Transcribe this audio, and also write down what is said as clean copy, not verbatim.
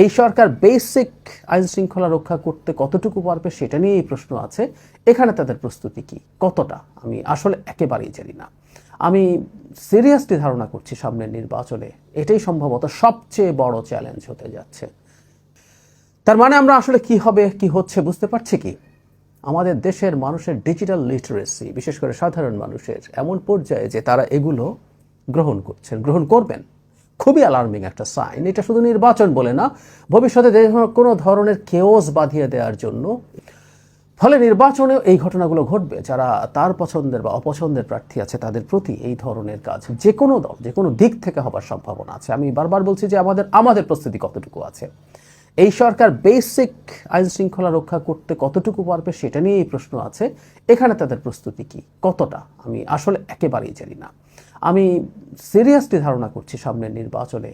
এই সরকার বেসিক আইন শৃঙ্খলা রক্ষা করতে কতটুকু পারবে সেটা নিয়েই প্রশ্ন আছে। এখানে তাদের প্রস্তুতি কি, কতটা, আমি আসলে একেবারেই জানি না। আমি সিরিয়াসলি ধারণা করছি সামনের নির্বাচনে এটাই সম্ভবত সবচেয়ে বড় চ্যালেঞ্জ হতে যাচ্ছে। তার মানে আমরা আসলে কি হবে কি হচ্ছে বুঝতে পারছি কি? আমাদের দেশের মানুষের ডিজিটাল লিটারেসি, বিশেষ করে সাধারণ মানুষের এমন পর্যায়ে যে তারা এগুলো গ্রহণ করবেন। খুবই অ্যালার্মিং একটা সাইন। এটা শুধু নির্বাচন বলে না, ভবিষ্যতে কোনো ধরনের কেওস বাঁধিয়ে দেওয়ার জন্য। ফলে নির্বাচনেও এই ঘটনাগুলো ঘটবে। যারা তার পছন্দের বা অপছন্দের প্রার্থী আছে তাদের প্রতি এই ধরনের কাজ যে কোনো দল যে কোনো দিক থেকে হবার সম্ভাবনা আছে। আমি বারবার বলছি যে আমাদের প্রস্তুতি কতটুকু আছে। এই সরকার বেসিক আইন শৃঙ্খলা রক্ষা করতে কতটুকু পারবে সেটা নিয়েই প্রশ্ন আছে। এখানে তাদের প্রস্তুতি কি, কতটা, আমি আসলে একেবারেই জানি না। আমি সিরিয়াসলি ধারণা করছি সামনের নির্বাচনে